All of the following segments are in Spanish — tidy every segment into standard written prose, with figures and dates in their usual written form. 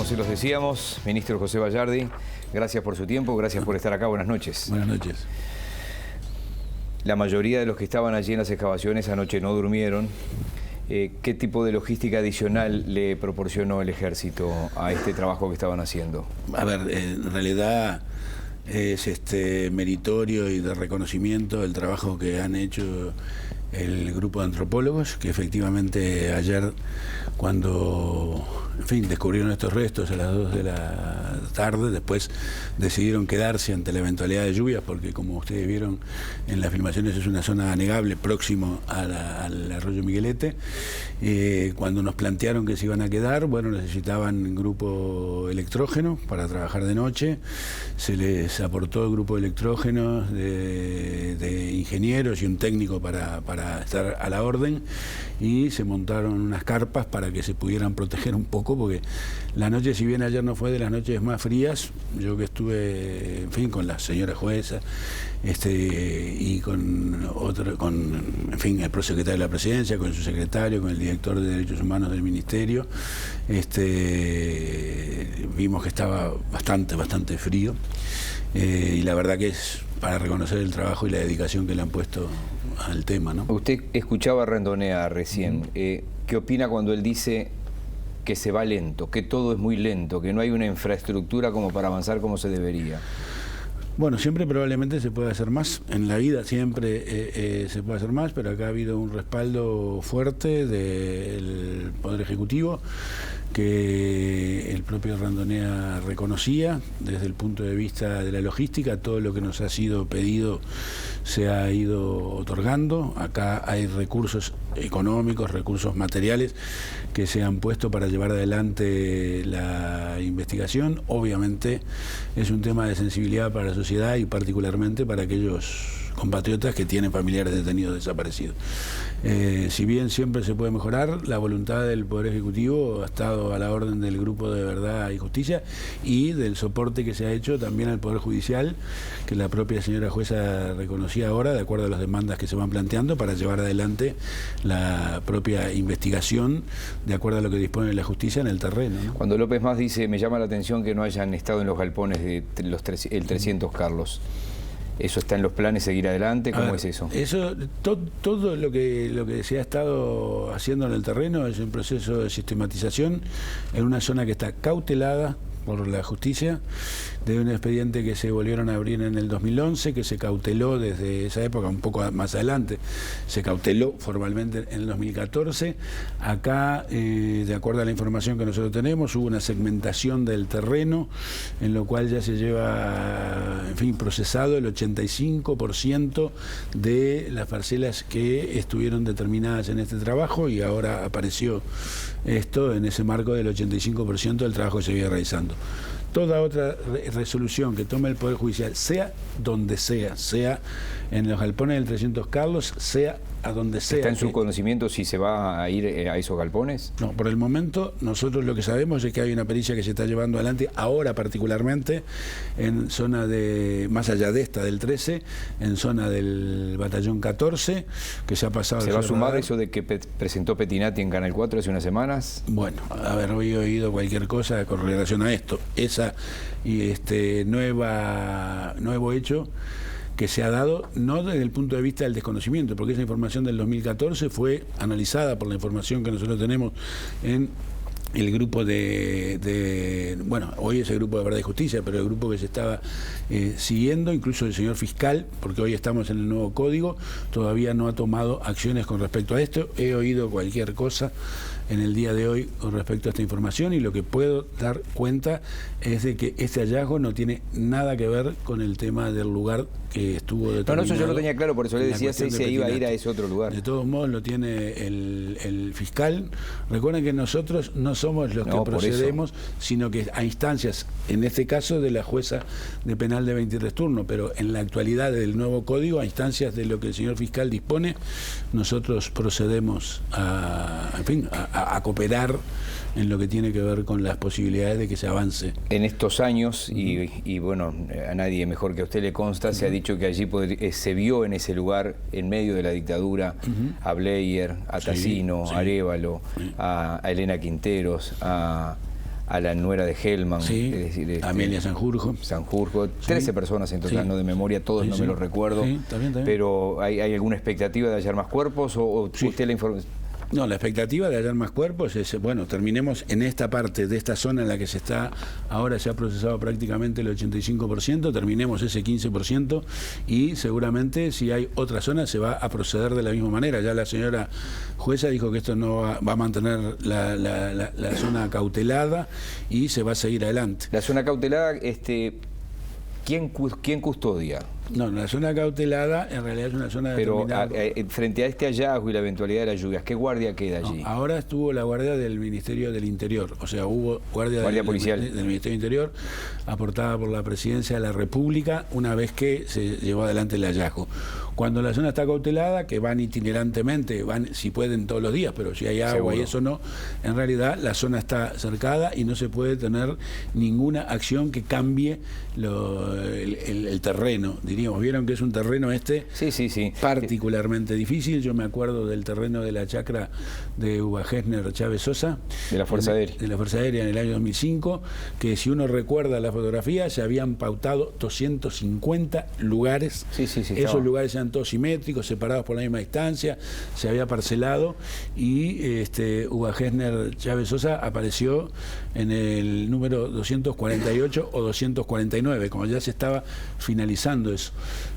se los decíamos, ministro José Bayardi, gracias por su tiempo, gracias por estar acá, buenas noches. Buenas noches. La mayoría de los que estaban allí en las excavaciones anoche no durmieron. ¿Qué tipo de logística adicional le proporcionó el ejército a este trabajo que estaban haciendo? A ver, en realidad es meritorio y de reconocimiento el trabajo que han hecho el grupo de antropólogos, que efectivamente ayer, cuando descubrieron estos restos a las 2 de la tarde, después decidieron quedarse ante la eventualidad de lluvias, porque como ustedes vieron en las filmaciones es una zona anegable próximo al arroyo Miguelete. Cuando nos plantearon que se iban a quedar, bueno, necesitaban grupo electrógeno para trabajar de noche. Se les aportó el grupo de electrógenos de ingenieros y un técnico para estar a la orden, y se montaron unas carpas para que se pudieran proteger un poco, porque la noche, si bien ayer no fue de las noches más frías, yo que estuve, con la señora jueza y con el prosecretario de la Presidencia, con su secretario, con el director de Derechos Humanos del Ministerio, vimos que estaba bastante frío, y la verdad que es para reconocer el trabajo y la dedicación que le han puesto al tema, ¿no? Usted escuchaba a Randonea recién. ¿Qué opina cuando él dice que se va lento, que todo es muy lento, que no hay una infraestructura como para avanzar como se debería? Bueno, siempre probablemente se puede hacer más. En la vida siempre se puede hacer más, pero acá ha habido un respaldo fuerte del Poder Ejecutivo, que el propio Randonea reconocía desde el punto de vista de la logística. Todo lo que nos ha sido pedido se ha ido otorgando. Acá hay recursos económicos, recursos materiales que se han puesto para llevar adelante la investigación. Obviamente es un tema de sensibilidad para la sociedad y particularmente para aquellos compatriotas que tienen familiares detenidos desaparecidos. Si bien siempre se puede mejorar, la voluntad del Poder Ejecutivo ha estado a la orden del Grupo de Verdad y Justicia y del soporte que se ha hecho también al Poder Judicial, que la propia señora jueza reconocía ahora, de acuerdo a las demandas que se van planteando, para llevar adelante la propia investigación de acuerdo a lo que dispone la justicia en el terreno, ¿no? Cuando López Mas dice, me llama la atención que no hayan estado en los galpones de el 300 Carlos. ¿Eso está en los planes, seguir adelante? ¿Cómo es eso? Eso, todo lo que se ha estado haciendo en el terreno es un proceso de sistematización en una zona que está cautelada por la justicia, de un expediente que se volvieron a abrir en el 2011, que se cauteló desde esa época, un poco más adelante, se cauteló formalmente en el 2014. Acá, de acuerdo a la información que nosotros tenemos, hubo una segmentación del terreno, en lo cual ya se lleva, procesado el 85% de las parcelas que estuvieron determinadas en este trabajo, y ahora apareció esto en ese marco del 85% del trabajo que se iba realizando. Toda otra resolución que tome el Poder Judicial, sea donde sea en los galpones del 300 Carlos, sea a donde sea. ¿Está en su conocimiento si se va a ir a esos galpones? No, por el momento nosotros lo que sabemos es que hay una pericia que se está llevando adelante ahora, particularmente en zona de, más allá de esta del 13, en zona del batallón 14, que se ha pasado. ¿Se va a sumar eso de que presentó Pettinati en Canal 4 hace unas semanas? Bueno, haber oído cualquier cosa con relación a esto, esa y nuevo hecho que se ha dado, no desde el punto de vista del desconocimiento, porque esa información del 2014 fue analizada por la información que nosotros tenemos en el grupo bueno, hoy es el Grupo de Verdad y Justicia, pero el grupo que se estaba siguiendo, incluso el señor fiscal, porque hoy estamos en el nuevo código, todavía no ha tomado acciones con respecto a esto. He oído cualquier cosa en el día de hoy con respecto a esta información, y lo que puedo dar cuenta es de que este hallazgo no tiene nada que ver con el tema del lugar que estuvo determinado. No, eso yo lo tenía claro, por eso le decía si se iba a ir a ese otro lugar. De todos modos lo tiene el fiscal. Recuerden que nosotros no somos los que procedemos, sino que a instancias, en este caso de la jueza de penal de 23 turnos, pero en la actualidad del nuevo código, a instancias de lo que el señor fiscal dispone, nosotros procedemos a cooperar en lo que tiene que ver con las posibilidades de que se avance. En estos años, y bueno, a nadie mejor que a usted le consta, se ha dicho que allí se vio en ese lugar, en medio de la dictadura, a Bleier, a Tassino, a Arévalo, a Elena Quinteros, a a la nuera de Hellman, Sí, es decir, Amelia Sanjurjo. Sanjurjo, 13 personas en total, Sí. no de memoria, todos Sí, no sí. me los recuerdo. Sí, está bien. Pero ¿hay alguna expectativa de hallar más cuerpos o Sí. usted la información? No, la expectativa de hallar más cuerpos es, bueno, terminemos en esta parte de esta zona en la que se está, ahora se ha procesado prácticamente el 85%, terminemos ese 15% y seguramente si hay otra zona se va a proceder de la misma manera. Ya la señora jueza dijo que esto no va a mantener la zona cautelada y se va a seguir adelante. La zona cautelada, ¿quién custodia? No, la zona cautelada en realidad es una zona Pero determinada. frente a este hallazgo y la eventualidad de las lluvias, ¿qué guardia queda allí? No, ahora estuvo la guardia del Ministerio del Interior, o sea, hubo guardia policial del Ministerio del Interior aportada por la Presidencia de la República una vez que se llevó adelante el hallazgo. Cuando la zona está cautelada, que van itinerantemente, van si pueden todos los días, pero si hay agua Seguro. y eso no, en realidad la zona está cercada y no se puede tener ninguna acción que cambie el terreno, diríamos. Vieron que es un terreno Sí. particularmente difícil. Yo me acuerdo del terreno de la chacra de Uva Gessner Chávez Sosa, De la Fuerza Aérea. de la Fuerza Aérea en el año 2005, que si uno recuerda la fotografía, se habían pautado 250 lugares. Sí, Esos estaba. lugares eran todos simétricos, separados por la misma distancia, se había parcelado y Uva Gessner Chávez Sosa apareció en el número 248 o 249, como ya se estaba finalizando eso.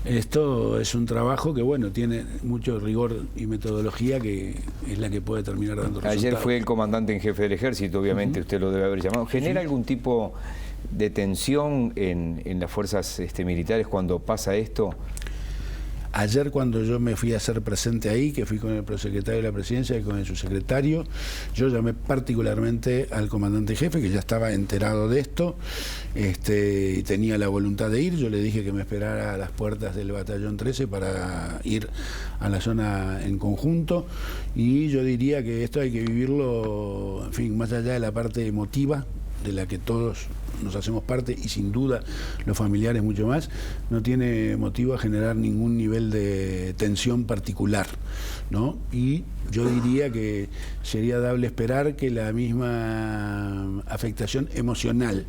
Esto es un trabajo que, bueno, tiene mucho rigor y metodología que es la que puede terminar dando resultados. Ayer fue el comandante en jefe del ejército, obviamente usted lo debe haber llamado. ¿Genera algún tipo de tensión en las fuerzas militares cuando pasa esto? Ayer cuando yo me fui a hacer presente ahí, que fui con el prosecretario de la Presidencia y con el subsecretario, yo llamé particularmente al comandante jefe, que ya estaba enterado de esto, y tenía la voluntad de ir. Yo le dije que me esperara a las puertas del batallón 13 para ir a la zona en conjunto, y yo diría que esto hay que vivirlo, en fin, más allá de la parte emotiva, de la que todos nos hacemos parte y sin duda los familiares mucho más, no tiene motivo a generar ningún nivel de tensión particular, ¿no? Y yo diría que sería dable esperar que la misma afectación emocional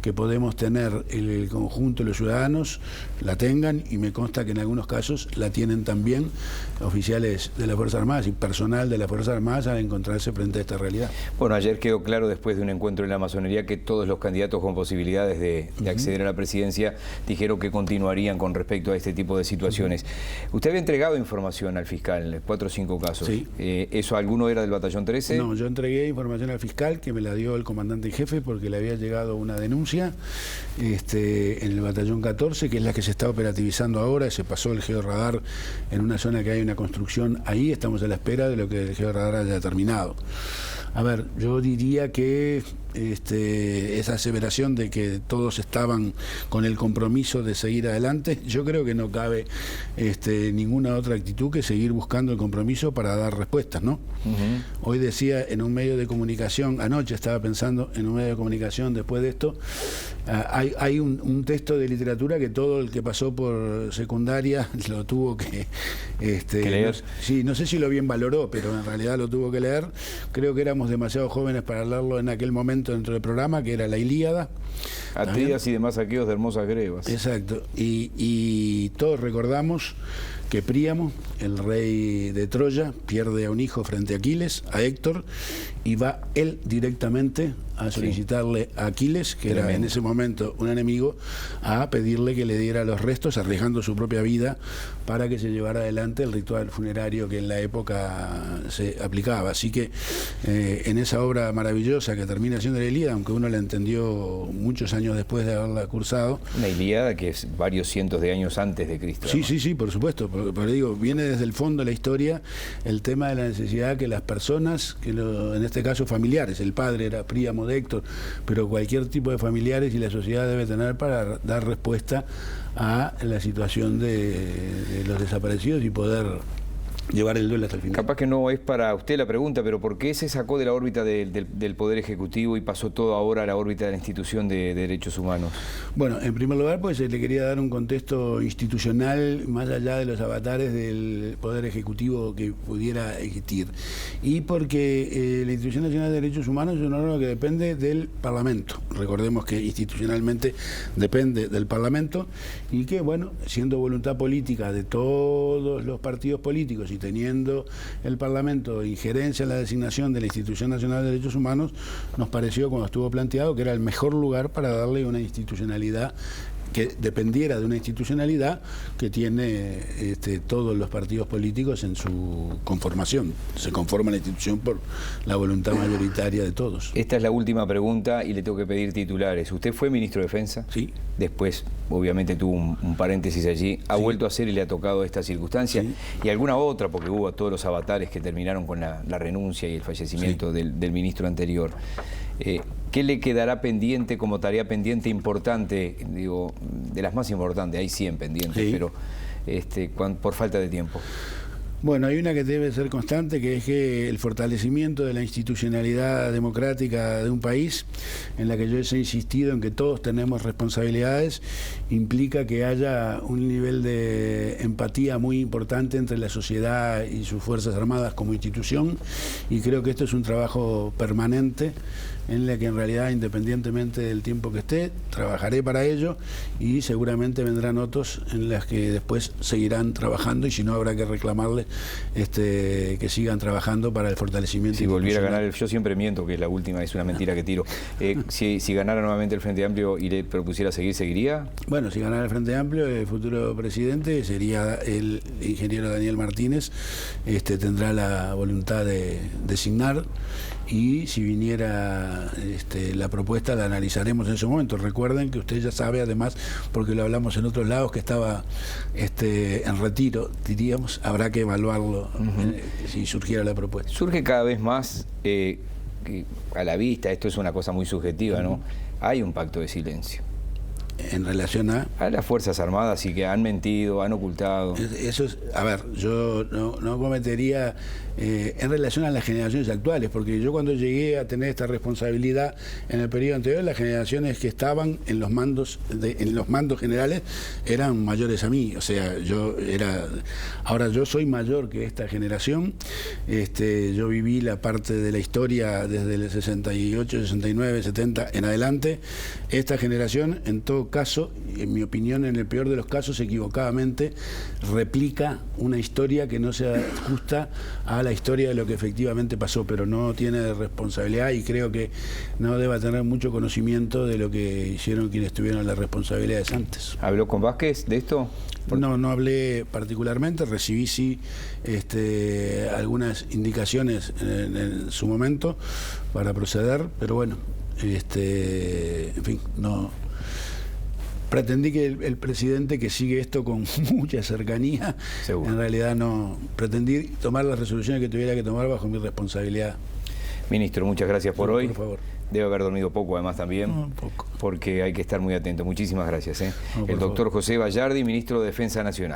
que podemos tener el conjunto de los ciudadanos la tengan, y me consta que en algunos casos la tienen también oficiales de las Fuerzas Armadas y personal de las Fuerzas Armadas al encontrarse frente a esta realidad. Bueno, ayer quedó claro después de un encuentro en la Masonería que todos los candidatos con posibilidades de acceder a la presidencia dijeron que continuarían con respecto a este tipo de situaciones. Usted había entregado información al fiscal, 4 o 5 casos. Sí. ¿Eso alguno era del batallón 13? No, yo entregué información al fiscal, que me la dio el comandante en jefe porque le había llegado una denuncia en el batallón 14, que es la que se está operativizando ahora. Se pasó el georradar en una zona que hay una construcción ahí, estamos a la espera de lo que el georradar haya terminado. A ver, yo diría que esa aseveración de que todos estaban con el compromiso de seguir adelante, yo creo que no cabe ninguna otra actitud que seguir buscando el compromiso para dar respuestas, ¿no? Hoy decía en un medio de comunicación, anoche estaba pensando en un medio de comunicación después de esto, hay un texto de literatura que todo el que pasó por secundaria lo tuvo que leer. Sí, no sé si lo bien valoró, pero en realidad lo tuvo que leer. Creo que éramos demasiado jóvenes para leerlo en aquel momento dentro del programa, que era la Ilíada. Ateas y demás saqueos de hermosas grebas. Exacto. Y todos recordamos que Príamo, el rey de Troya, pierde a un hijo frente a Aquiles, a Héctor, y va él directamente a solicitarle a Aquiles, que era en ese momento un enemigo, a pedirle que le diera los restos, arriesgando su propia vida, para que se llevara adelante el ritual funerario que en la época se aplicaba. Así que en esa obra maravillosa que termina siendo la Ilíada, aunque uno la entendió muchos años después de haberla cursado. Una Ilíada que es varios cientos de años antes de Cristo. Sí, por supuesto. Pero digo, viene desde el fondo de la historia el tema de la necesidad que las personas, en este caso familiares, el padre era Príamo de Héctor, pero cualquier tipo de familiares y la sociedad debe tener para dar respuesta a la situación de los desaparecidos y poder llevar el duelo hasta el final. Capaz que no es para usted la pregunta, pero ¿por qué se sacó de la órbita del Poder Ejecutivo y pasó todo ahora a la órbita de la institución de derechos humanos? Bueno, en primer lugar, pues le quería dar un contexto institucional más allá de los avatares del Poder Ejecutivo que pudiera existir. Y porque la Institución Nacional de Derechos Humanos es un órgano que depende del Parlamento. Recordemos que institucionalmente depende del Parlamento y que, bueno, siendo voluntad política de todos los partidos políticos y teniendo el Parlamento injerencia en la designación de la Institución Nacional de Derechos Humanos, nos pareció, cuando estuvo planteado, que era el mejor lugar para darle una institucionalidad que dependiera de una institucionalidad que tiene todos los partidos políticos en su conformación. Se conforma la institución por la voluntad mayoritaria de todos. Esta es la última pregunta y le tengo que pedir titulares. ¿Usted fue ministro de Defensa? Sí. Después, obviamente, tuvo un paréntesis allí. ¿Ha vuelto a ser y le ha tocado esta circunstancia? Sí. Y alguna otra, porque hubo todos los avatares que terminaron con la renuncia y el fallecimiento del ministro anterior. ¿Qué le quedará pendiente como tarea pendiente importante? Digo, de las más importantes, hay 100 pendientes, pero por falta de tiempo. Bueno, hay una que debe ser constante, que es que el fortalecimiento de la institucionalidad democrática de un país, en la que yo he insistido en que todos tenemos responsabilidades, implica que haya un nivel de empatía muy importante entre la sociedad y sus Fuerzas Armadas como institución, y creo que esto es un trabajo permanente en la que en realidad, independientemente del tiempo que esté, trabajaré para ello y seguramente vendrán otros en las que después seguirán trabajando y si no habrá que reclamarles que sigan trabajando para el fortalecimiento. Si volviera a ganar, yo siempre miento que la última es una mentira que tiro. Si ganara nuevamente el Frente Amplio y le propusiera seguir, ¿seguiría? Bueno, si ganara el Frente Amplio, el futuro presidente sería el ingeniero Daniel Martínez, tendrá la voluntad de designar y si viniera la propuesta la analizaremos en ese momento. Recuerden que usted ya sabe, además, porque lo hablamos en otros lados, que estaba en retiro, diríamos, habrá que evaluarlo si surgiera la propuesta. Surge cada vez más a la vista, esto es una cosa muy subjetiva, ¿no? Hay un pacto de silencio. En relación a las Fuerzas Armadas y que han mentido, han ocultado. Eso es, a ver, yo no cometería en relación a las generaciones actuales, porque yo cuando llegué a tener esta responsabilidad en el periodo anterior, las generaciones que estaban en los mandos generales eran mayores a mí, o sea, ahora yo soy mayor que esta generación, yo viví la parte de la historia desde el 68, 69, 70 en adelante. Esta generación, en todo caso, en mi opinión, en el peor de los casos, equivocadamente replica una historia que no se ajusta a la historia de lo que efectivamente pasó, pero no tiene responsabilidad y creo que no deba tener mucho conocimiento de lo que hicieron quienes tuvieron las responsabilidades antes. ¿Habló con Vázquez de esto? No hablé particularmente, recibí sí algunas indicaciones en su momento para proceder, pero bueno, en fin, no. Pretendí que el presidente, que sigue esto con mucha cercanía, en realidad no pretendí tomar las resoluciones que tuviera que tomar bajo mi responsabilidad. Ministro, muchas gracias por hoy. Por favor. Debe haber dormido poco además también, poco. Porque hay que estar muy atento. Muchísimas gracias. No, el doctor favor. José Bayardi, ministro de Defensa Nacional.